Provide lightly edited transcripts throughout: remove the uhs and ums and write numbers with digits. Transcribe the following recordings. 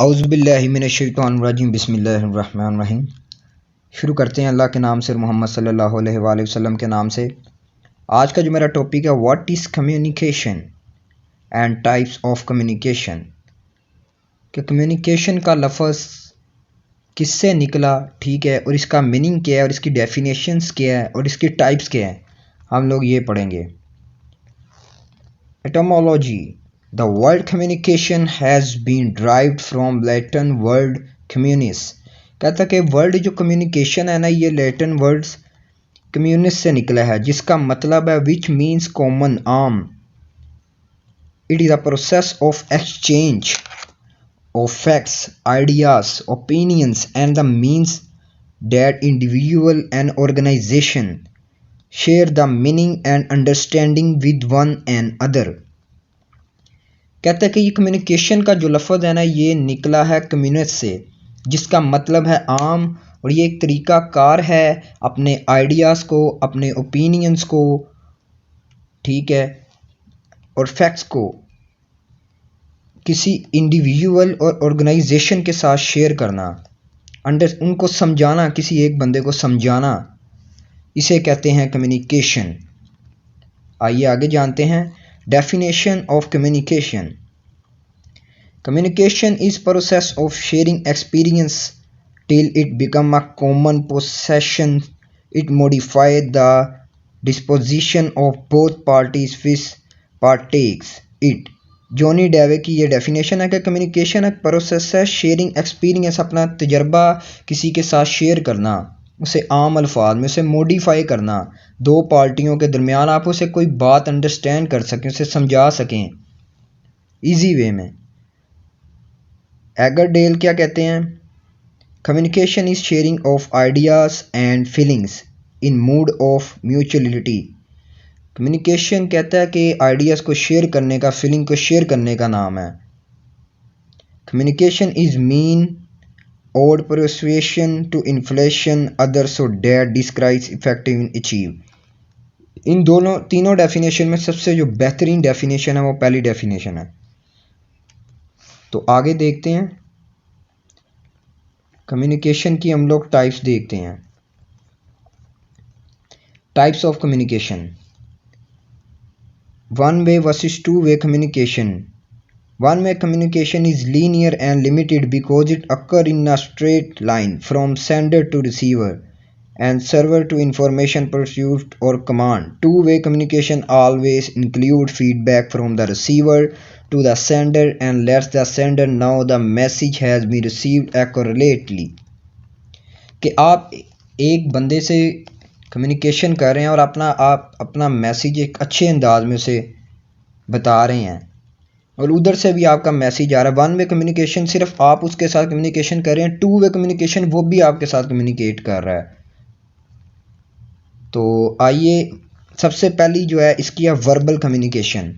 औज़ुबिल्लाहि मिनश्शैतानिर्रजीम बिस्मिल्लाहिर्रहमानिर्रहीम। शुरू करते हैं अल्लाह के नाम से, मोहम्मद सल्लल्लाहु अलैहि वसल्लम के नाम से। आज का जो मेरा टॉपिक है, what is communication and types of communication. कि कम्युनिकेशन का लफ्ज़ किससे निकला, ठीक है, और इसका मीनिंग क्या है, और इसकी डेफिनेशंस क्या है, और इसकी टाइप्स क्या है, हम लोग ये पढ़ेंगे। एटोमोलॉजी। The word communication has been derived from Latin word communis। कहता कि वर्ड जो कम्युनिकेशन है ना, ये लैटिन वर्ड्स कम्युनिस से निकला है, जिसका मतलब है विच मीन्स कॉमन, आम। It is a process of exchange of facts, ideas, opinions and the means that individual and organisation share the meaning and understanding with one and other. कहता है कि ये कम्युनिकेशन का जो लफ्ज़ है ना, ये निकला है कम्युनिस्ट से, जिसका मतलब है आम, और ये एक तरीका कार है अपने आइडियाज़ को, अपने ओपिनियंस को, ठीक है, और फैक्ट्स को किसी इंडिविजुअल और ऑर्गेनाइजेशन के साथ शेयर करना, उनको समझाना, किसी एक बंदे को समझाना, इसे कहते हैं कम्युनिकेशन। आइए आगे जानते हैं definition of communication. Communication is process of sharing experience till it become a common possession. It modifies the disposition of both parties which partakes it। Johnny Dewey की ये डेफिनेशन है कि कम्युनिकेशन एक प्रोसेस है, शेयरिंग एक्सपीरियंस, अपना तजर्बा किसी के साथ शेयर करना, उसे आम अल्फाज में उसे मॉडिफाई करना, दो पार्टियों के दरमियान आप उसे कोई बात अंडरस्टैंड कर सकें, उसे समझा सकें ईजी वे में। एगरडेल क्या कहते हैं, communication is sharing of ideas and feelings in mood off mutuality. Communication कहता है कि आइडियाज़ को शेयर करने का, फीलिंग को शेयर करने का नाम है। कम्युनिकेशन इज मीन और persuasion to inflation other so that describes effective in achieve. इन तीनों डेफिनेशन में सबसे जो बेहतरीन डेफिनेशन है वो पहली डेफिनेशन है। तो आगे देखते हैं कम्युनिकेशन की, हम लोग टाइप्स देखते हैं। Types of communication. One way versus two way communication. One way communication is linear and limited because it occur in a straight line from sender to receiver and server to information pursuit or command. Two-way communication always include feedback from the receiver to the sender and lets the sender know the message has been received accurately। कि आप एक बंदे से communication कर रहे हैं और आप अपना मैसेज एक अच्छे अंदाज में उसे बता रहे हैं, और उधर से भी आपका मैसेज आ रहा है। वन वे कम्युनिकेशन सिर्फ आप उसके साथ कम्युनिकेशन कर रहे हैं, टू वे कम्युनिकेशन वो भी आपके साथ कम्युनिकेट कर रहा है। तो आइए सबसे पहली जो है इसकी है verbal communication.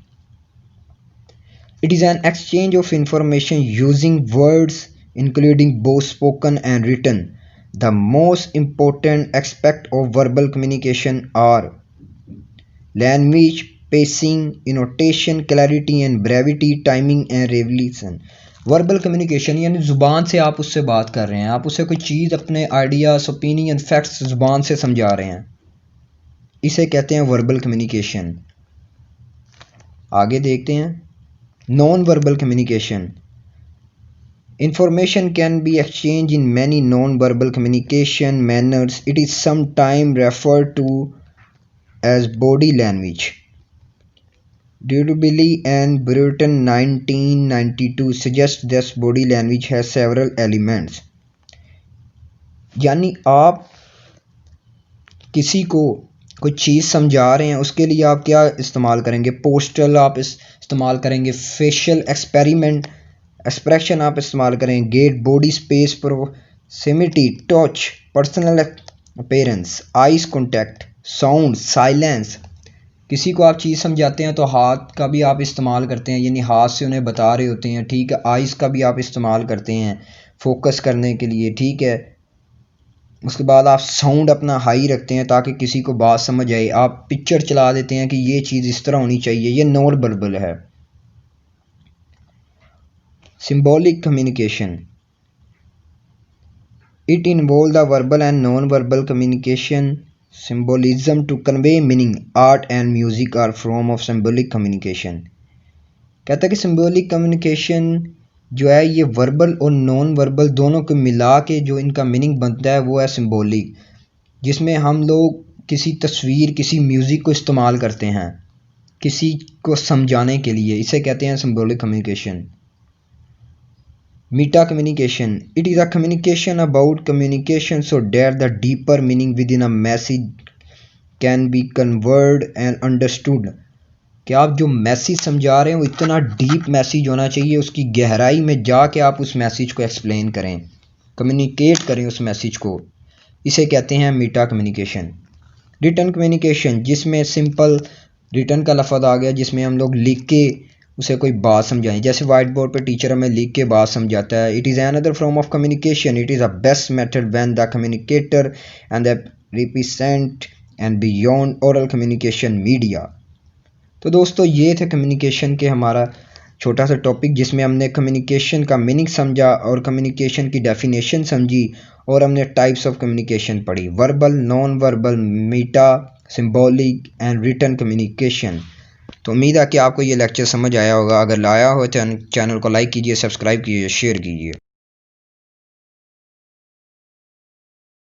It is an exchange of information using words including both spoken and written. The most important aspect of verbal communication are language, pacing, intonation, clarity and brevity, timing and revolution. Verbal communication यानी ज़ुबान से आप उससे बात कर रहे हैं, आप उसे कोई चीज़, अपने आइडियाज़, ओपिनियन, फैक्ट्स ज़ुबान से समझा रहे हैं, इसे कहते हैं वर्बल कम्युनिकेशन। आगे देखते हैं non verbal communication. Information can be exchange in many non verbal communication manners. It is sometime referred to as body language. Durbili and Bruton 1992 suggest this body language has several elements. यानी आप किसी को कोई चीज़ समझा रहे हैं, उसके लिए आप क्या इस्तेमाल करेंगे, पोस्टल आप इस्तेमाल करेंगे, फेशियल एक्सप्रेशन आप इस्तेमाल करेंगे, gait, body space, proximity, touch, personal appearance, eyes contact, sound, silence. किसी को आप चीज़ समझाते हैं तो हाथ का भी आप इस्तेमाल करते हैं, यानी हाथ से उन्हें बता रहे होते हैं, ठीक है। आइज़ का भी आप इस्तेमाल करते हैं फोकस करने के लिए, ठीक है। उसके बाद आप साउंड अपना हाई रखते हैं ताकि किसी को बात समझ आए। आप पिक्चर चला देते हैं कि ये चीज़ इस तरह होनी चाहिए, ये नॉन वर्बल है। Symbolic communication. It involves the verbal and non-verbal communication. Symbolism to convey meaning. Art and music are form of symbolic communication. कहता है कि symbolic communication जो है ये वर्बल और नॉन वर्बल दोनों को मिला के जो इनका मीनिंग बनता है वो है सिम्बोलिक, जिसमें हम लोग किसी तस्वीर किसी म्यूज़िक को इस्तेमाल करते हैं किसी को समझाने के लिए, इसे कहते हैं symbolic communication. Meta communication. It is a communication about communication so that the deeper meaning within a message can be conveyed and understood. कि आप जो मैसेज समझा रहे हो इतना डीप मैसेज होना चाहिए, उसकी गहराई में जाके आप उस मैसेज को एक्सप्लेन करें, कम्युनिकेट करें उस मैसेज को, इसे कहते हैं मीटा कम्युनिकेशन. रिटन कम्युनिकेशन, जिसमें सिंपल रिटन का लफ्ज़ आ गया, जिसमें हम लोग लिख के उसे कोई बात समझाएं, जैसे वाइट बोर्ड पर टीचर हमें लिख के बात समझाता है. It is another form of communication. It is a best method when the communicator and the represent and beyond oral communication media. तो दोस्तों ये थे कम्युनिकेशन के हमारा छोटा सा टॉपिक, जिसमें हमने कम्युनिकेशन का मीनिंग समझा और कम्युनिकेशन की डेफिनेशन समझी और हमने टाइप्स ऑफ कम्युनिकेशन पढ़ी. Verbal, non verbal, meta, symbolic and written communication. तो उम्मीद है कि आपको ये लेक्चर समझ आया होगा. अगर लाया हो तो चैनल को लाइक कीजिए, सब्सक्राइब कीजिए, शेयर कीजिए.